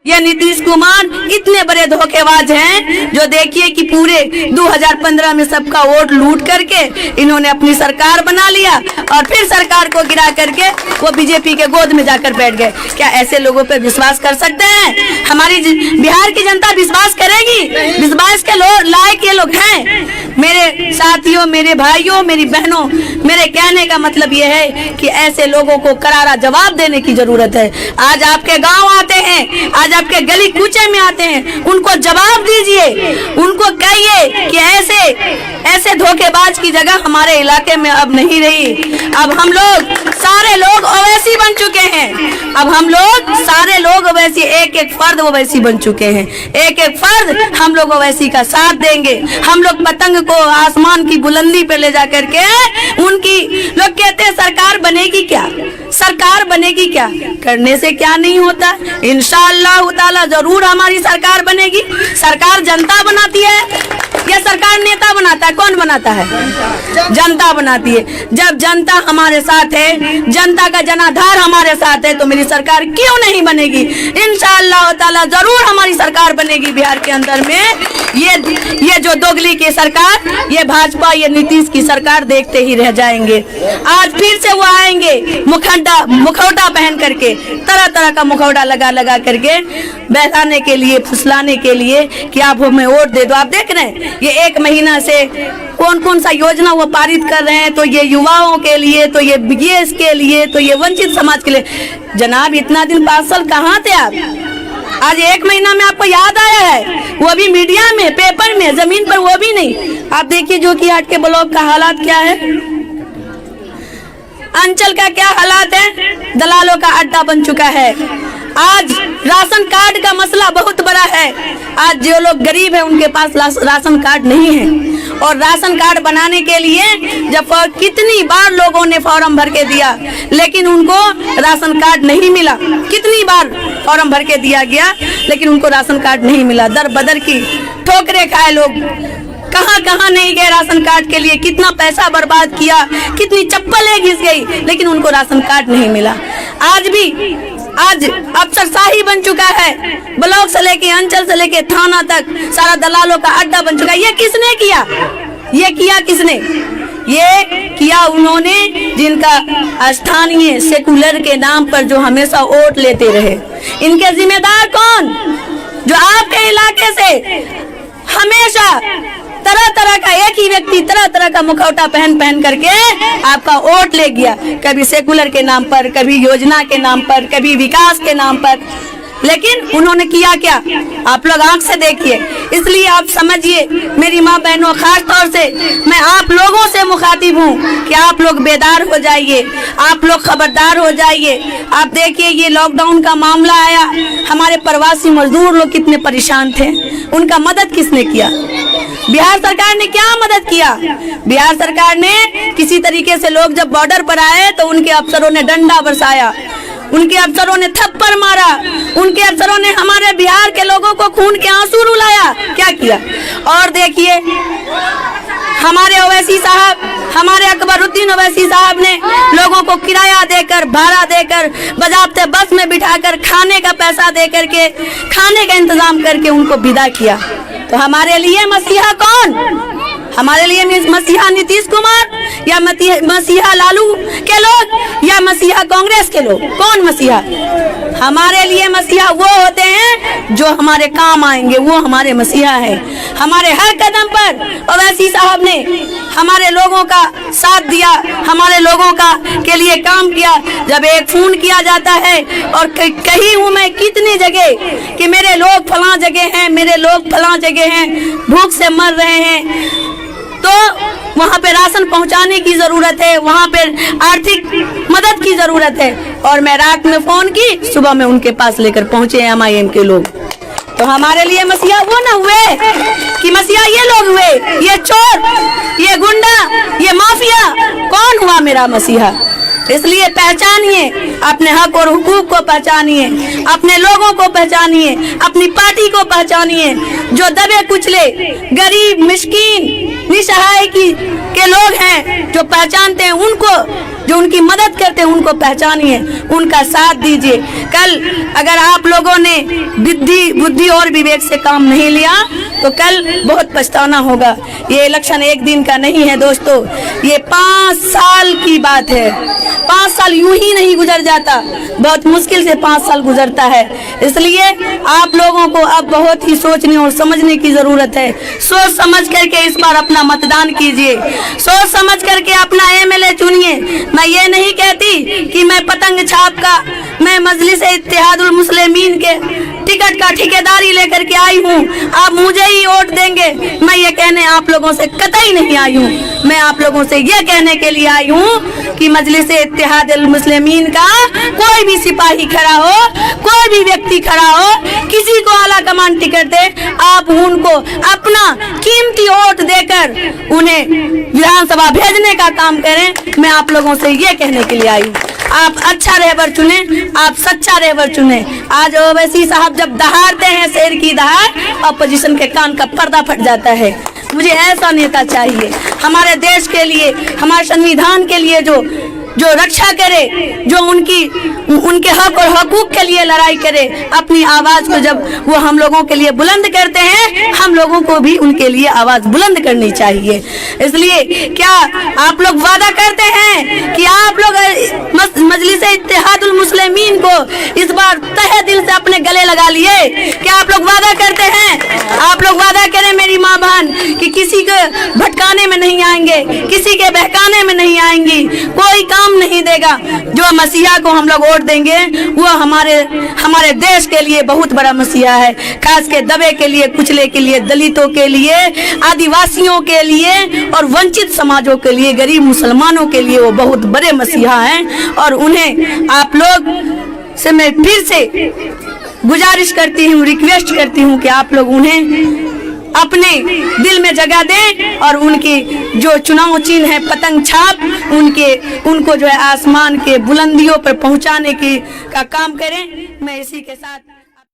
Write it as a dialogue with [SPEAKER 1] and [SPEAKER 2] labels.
[SPEAKER 1] ये नीतीश कुमार इतने बड़े धोखेबाज हैं जो देखिए कि पूरे 2015 में सबका वोट लूट करके इन्होंने अपनी सरकार बना लिया और फिर सरकार को गिरा करके वो बीजेपी के गोद में जाकर बैठ गए। क्या ऐसे लोगों पे विश्वास कर सकते हैं? हमारी बिहार की जनता विश्वास करेगी? विश्वास के लायक ये लोग हैं? मेरे साथियों, मेरे भाइयों, मेरी बहनों, मेरे कहने का मतलब ये है कि ऐसे लोगों को करारा जवाब देने की जरूरत है। आज आपके गांव आते हैं, आज आपके गली कूचे में आते हैं, उनको जवाब दीजिए, उनको कहिए कि ऐसे धोखेबाज की जगह हमारे इलाके में अब नहीं रही। अब हम लोग सारे लोग ओवैसी बन चुके हैं। अब हम लोग सारे लोग ओवैसी, एक एक फर्द ओवैसी बन चुके हैं। एक एक फर्द हम लोग ओवैसी का साथ देंगे। हम लोग पतंग को आसमान की बुलंदी पे ले जा करके उनकी, लोग कहते हैं सरकार बनेगी क्या, सरकार बनेगी क्या, करने से क्या नहीं होता। इंशाअल्लाह ताला जरूर हमारी सरकार बनेगी। सरकार जनता बनाती है या सरकार नेता बनाता है? कौन बनाता है? जनता बनाती है। जब जनता हमारे साथ है, जनता का जनाधार हमारे साथ है, तो मेरी सरकार क्यों नहीं बनेगी? इंशाअल्लाह ताला जरूर हमारी सरकार बनेगी बिहार के अंदर में। ये जो दोगली की सरकार, ये भाजपा, ये नीतीश की सरकार देखते ही रह जाएंगे। आज फिर से वो आएंगे मुखौटा पहन करके, तरह तरह का मुखौटा लगा करके बैठाने के लिए, फुसलाने के लिए कि आप हमें वोट दे दो। आप देख रहे हैं ये 1 महीना से कौन कौन सा योजना वो पारित कर रहे हैं, तो ये युवाओं के लिए, तो ये बीएस के लिए, तो ये वंचित समाज के लिए। जनाब इतना दिन 5 साल कहाँ थे आप? आज 1 महीना में आपको याद आया है, वो भी मीडिया में, पेपर में, जमीन पर वो भी नहीं। आप देखिए जोकीहाट के ब्लॉक का हालात क्या है, अंचल का क्या हालात है, दलालों का अड्डा बन चुका है। आज राशन कार्ड का मसला बहुत बड़ा है। आज जो लोग गरीब हैं उनके पास राशन कार्ड नहीं है, और राशन कार्ड बनाने के लिए जब कितनी बार लोगों ने फॉर्म भर के दिया, लेकिन उनको राशन कार्ड नहीं मिला। कितनी बार फॉर्म भर के दिया गया, लेकिन उनको राशन कार्ड नहीं मिला। दर बदर की ठोकरें खाए लोग, कहाँ कहाँ नहीं गए राशन कार्ड के लिए, कितना पैसा बर्बाद किया, कितनी चप्पलें घिस गई, लेकिन उनको राशन कार्ड नहीं मिला। आज अफसरशाही बन चुका है, ब्लॉक से लेके, अंचल से लेके थाना तक सारा दलालों का अड्डा बन चुका है। ये किसने किया? ये किया किसने? ये किया उन्होंने जिनका स्थानीय सेकुलर के नाम पर जो हमेशा वोट लेते रहे। इनके जिम्मेदार कौन? जो आपके इलाके से हमेशा तरह तरह का एक ही व्यक्ति तरह तरह का मुखौटा पहन करके आपका वोट ले गया, कभी सेकुलर के नाम पर, कभी योजना के नाम पर, कभी विकास के नाम पर। लेकिन उन्होंने किया क्या? आप लोग आंख से देखिए। इसलिए आप समझिए मेरी माँ बहनों, खास तौर से मैं आप लोगों से मुखातिब हूँ कि आप लोग बेदार हो जाइए, आप लोग खबरदार हो जाइए। आप देखिए ये लॉकडाउन का मामला आया, हमारे प्रवासी मजदूर लोग कितने परेशान थे, उनका मदद किसने किया? बिहार सरकार ने क्या मदद किया? बिहार सरकार ने किसी तरीके से, लोग जब बॉर्डर पर आए तो उनके अफसरों ने डंडा बरसाया, उनके अफसरों ने थप्पड़ मारा, उनके अफसरों ने हमारे बिहार के लोगों को खून के आंसू रुलाया। क्या किया? और देखिए हमारे ओवैसी साहब, हमारे अकबरुद्दीन ओवैसी साहब ने लोगों को किराया देकर, भाड़ा देकर, बजाबते बस में बिठाकर, खाने का पैसा दे करके, खाने का इंतजाम करके उनको विदा किया। तो हमारे लिए मसीहा कौन? हमारे लिए मसीहा नीतीश कुमार, या मसीहा लालू के लोग, या मसीहा कांग्रेस के लोग? कौन मसीहा? हमारे लिए मसीहा वो होते हैं जो हमारे काम आएंगे, वो हमारे मसीहा है। हमारे हर कदम पर ओवैसी साहब ने हमारे लोगों का साथ दिया, हमारे लोगों का के लिए काम किया। जब एक फोन किया जाता है और कही हूँ मैं कितनी जगह कि मेरे लोग फलां जगह हैं, मेरे लोग फलां जगह हैं, भूख से मर रहे हैं, तो वहाँ पे राशन पहुँचाने की जरूरत है, वहाँ पे आर्थिक मदद की जरूरत है। और मैं रात में फोन की, सुबह में उनके पास लेकर पहुँचे MIM के लोग। तो हमारे लिए मसीहा वो न हुए कि मसीहा ये लोग हुए, ये चोर, ये गुंडा, ये माफिया? कौन हुआ मेरा मसीहा? इसलिए पहचानिए, अपने हक और हुकूक को पहचानिए, अपने लोगों को पहचानिए, अपनी पार्टी को पहचानिए। जो दबे कुचले, गरीब, मिस्कीन, निसहाय के लोग हैं, जो पहचानते हैं, उनको जो उनकी मदद करते हैं उनको पहचानिए, उनका साथ दीजिए। कल अगर आप लोगों ने बुद्धि और विवेक से काम नहीं लिया तो कल बहुत पछताना होगा। ये इलेक्शन एक दिन का नहीं है दोस्तों, ये 5 साल की बात है। 5 साल यूं ही नहीं गुजर जाता, बहुत मुश्किल से 5 साल गुजरता है। इसलिए आप लोगों को अब बहुत ही सोचने और समझने की जरूरत है। सोच समझ करके इस बार अपना मतदान कीजिए, सोच समझ करके अपना एमएलए चुनिए। मैं ये नहीं कहती कि मैं पतंग छाप का, मैं मजलिस इत्तेहादुल मुस्लिमीन के टिकट का ठेकेदारी लेकर के आई हूँ, आप मुझे ही वोट देंगे। मैं ये कहने आप लोगों से कतई नहीं आई हूँ। मैं आप लोगों से ये कहने के लिए आई हूँ कि मजलिस इत्तेहादुल मुस्लिमीन का कोई भी सिपाही खड़ा हो, कोई भी व्यक्ति खड़ा हो, किसी को आला कमान टिकट दे, आप उनको अपना कीमती वोट देकर उन्हें विधानसभा भेजने का काम करें। मैं आप लोगों से ये कहने के लिए आई हूँ। आप अच्छा रहबर चुने, आप सच्चा रहबर चुने। आज ओवैसी साहब जब दहाड़ते हैं शेर की दहाड़, अपोजिशन के कान का पर्दा फट जाता है। मुझे ऐसा नेता चाहिए हमारे देश के लिए, हमारे संविधान के लिए, जो रक्षा करे, जो उनके हक और हकूक के लिए लड़ाई करे। अपनी आवाज को जब वो हम लोगों के लिए बुलंद करते हैं, हम लोगों को भी उनके लिए आवाज बुलंद करनी चाहिए। इसलिए क्या आप लोग वादा करते हैं कि आप लोग मजलिस इत्तेहादुल मुस्लिमीन को इस बार तहे दिल से अपने गले लगा लिए? क्या आप लोग वादा करते हैं? आप लोग वादा करें मेरी माँ बहन कि किसी को भटकाने में नहीं आएंगे, किसी के बहकाने में नहीं आएंगी, कोई काम नहीं देगा। जो मसीहा को हम लोग वोट देंगे वो हमारे देश के लिए बहुत बड़ा मसीहा है, खास के दबे के लिए, कुचले के लिए, दलितों के लिए, आदिवासियों के लिए और वंचित समाजों के लिए, गरीब मुसलमानों के लिए वो बहुत बड़े मसीहा हैं। और उन्हें आप लोग से मैं फिर से गुजारिश करती हूँ, रिक्वेस्ट करती हूँ कि आप लोग उन्हें अपने दिल में जगह दें और उनकी जो चुनाव चिन्ह है पतंग छाप, उनको जो है आसमान के बुलंदियों पर पहुंचाने का काम करें। मैं इसी के साथ